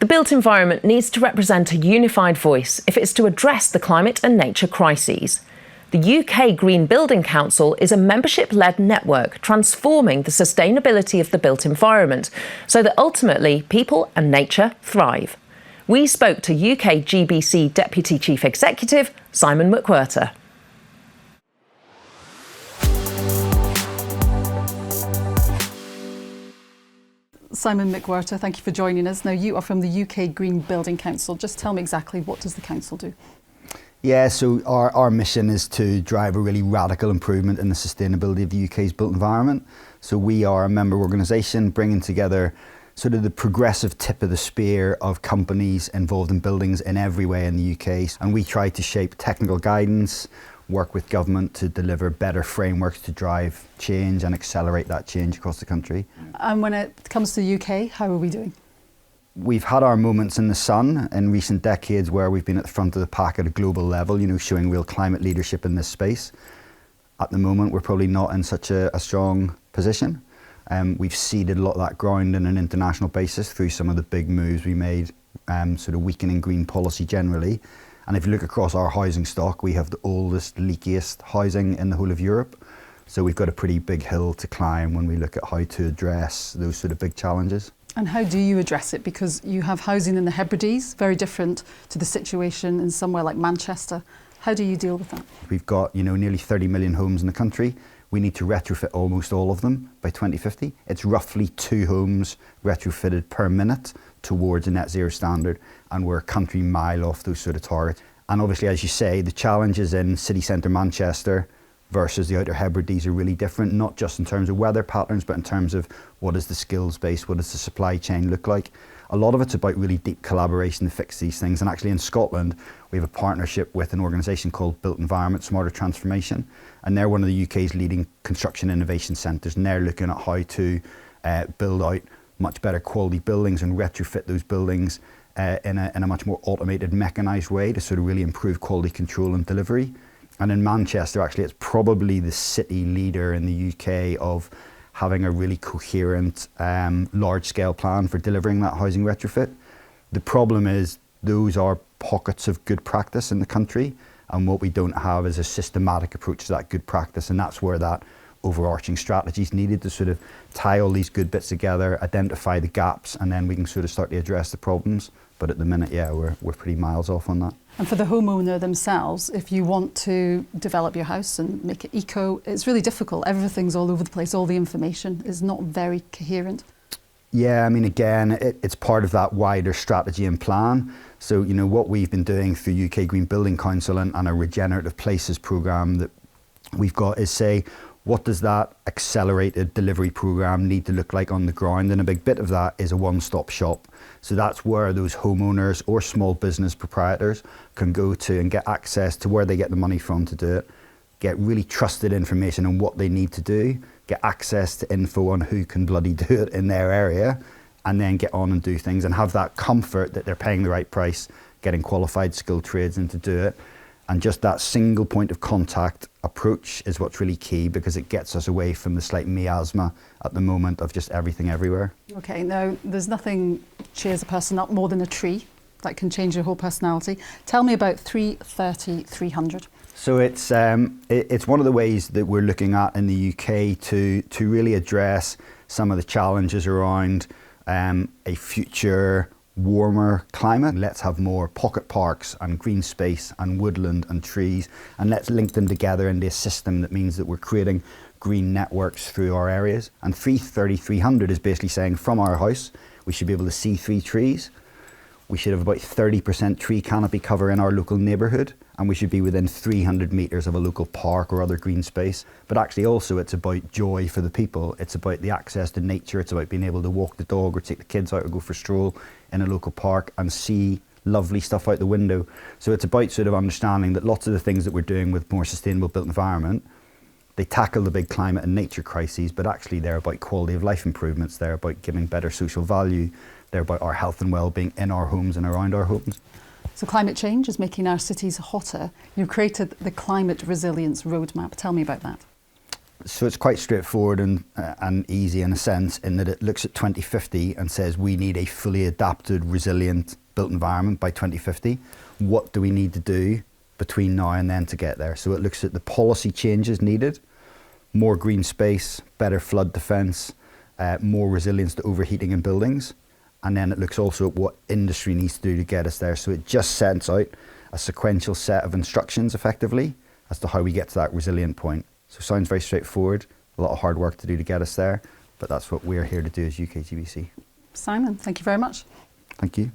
The built environment needs to represent a unified voice if it's to address the climate and nature crises. The UK Green Building Council is a membership-led network transforming the sustainability of the built environment so that ultimately people and nature thrive. We spoke to UK GBC Deputy Chief Executive Simon McWhirter. Simon McWhirter, thank you for joining us. Now, you are from the UK Green Building Council. Just tell me exactly, what does the council do? Yeah, so our mission is to drive a really radical improvement in the sustainability of the UK's built environment. So we are a member organisation bringing together sort of the progressive tip of the spear of companies involved in buildings in every way in the UK. And we try to shape technical guidance, work with government to deliver better frameworks to drive change and accelerate that change across the country. And when it comes to the UK, how are we doing? We've had our moments in the sun in recent decades where we've been at the front of the pack at a global level, showing real climate leadership in this space. At the moment, we're probably not in such a strong position. We've ceded a lot of that ground on an international basis through some of the big moves we made, sort of weakening green policy generally. And if you look across our housing stock, we have the oldest, leakiest housing in the whole of Europe. So we've got a pretty big hill to climb when we look at how to address those sort of big challenges. And how do you address it? Because you have housing in the Hebrides, very different to the situation in somewhere like Manchester. How do you deal with that? We've got, nearly 30 million homes in the country. We need to retrofit almost all of them by 2050. It's roughly 2 homes retrofitted per minute towards a net zero standard, and we're a country mile off those sort of targets. And obviously, as you say, the challenges in city centre Manchester versus the Outer Hebrides are really different, not just in terms of weather patterns, but in terms of what is the skills base, what does the supply chain look like. A lot of it's about really deep collaboration to fix these things. And actually in Scotland, we have a partnership with an organisation called Built Environment Smarter Transformation. And they're one of the UK's leading construction innovation centres. And they're looking at how to build out much better quality buildings and retrofit those buildings in a much more automated, mechanised way to sort of really improve quality control and delivery. And in Manchester, actually, it's probably the city leader in the UK of having a really coherent, large-scale plan for delivering that housing retrofit. The problem is those are pockets of good practice in the country, and what we don't have is a systematic approach to that good practice, and that's where that overarching strategy is needed to sort of tie all these good bits together, identify the gaps, and then we can sort of start to address the problems. But at the minute, yeah, we're pretty miles off on that. And for the homeowner themselves, if you want to develop your house and make it eco, it's really difficult. Everything's all over the place. All the information is not very coherent. Yeah, I mean, again, it's part of that wider strategy and plan. So, what we've been doing through UK Green Building Council and a Regenerative Places programme that we've got is say, what does that accelerated delivery programme need to look like on the ground? And a big bit of that is a one-stop shop. So that's where those homeowners or small business proprietors can go to and get access to where they get the money from to do it, get really trusted information on what they need to do, get access to info on who can bloody do it in their area, and then get on and do things and have that comfort that they're paying the right price, getting qualified skilled trades in to do it. And just that single point of contact approach is what's really key, because it gets us away from the slight miasma at the moment of just everything everywhere. Okay, now there's nothing cheers a person up more than a tree that can change your whole personality. Tell me about 330-300. So it's one of the ways that we're looking at in the UK to really address some of the challenges around a future warmer climate. Let's have more pocket parks and green space and woodland and trees, and let's link them together into a system that means that we're creating green networks through our areas. And 330-300 is basically saying from our house we should be able to see 3 trees, we should have about 30% tree canopy cover in our local neighbourhood, and we should be within 300 metres of a local park or other green space. But actually also it's about joy for the people. It's about the access to nature. It's about being able to walk the dog or take the kids out or go for a stroll in a local park and see lovely stuff out the window. So it's about sort of understanding that lots of the things that we're doing with more sustainable built environment, they tackle the big climate and nature crises, but actually they're about quality of life improvements. They're about giving better social value. They're about our health and well-being in our homes and around our homes. So climate change is making our cities hotter. You've created the Climate Resilience Roadmap. Tell me about that. So it's quite straightforward and easy in a sense, in that it looks at 2050 and says we need a fully adapted, resilient built environment by 2050. What do we need to do between now and then to get there? So it looks at the policy changes needed, more green space, better flood defence, more resilience to overheating in buildings. And then it looks also at what industry needs to do to get us there. So it just sets out a sequential set of instructions effectively as to how we get to that resilient point. So it sounds very straightforward, a lot of hard work to do to get us there, but that's what we're here to do as UKGBC. Simon, thank you very much. Thank you.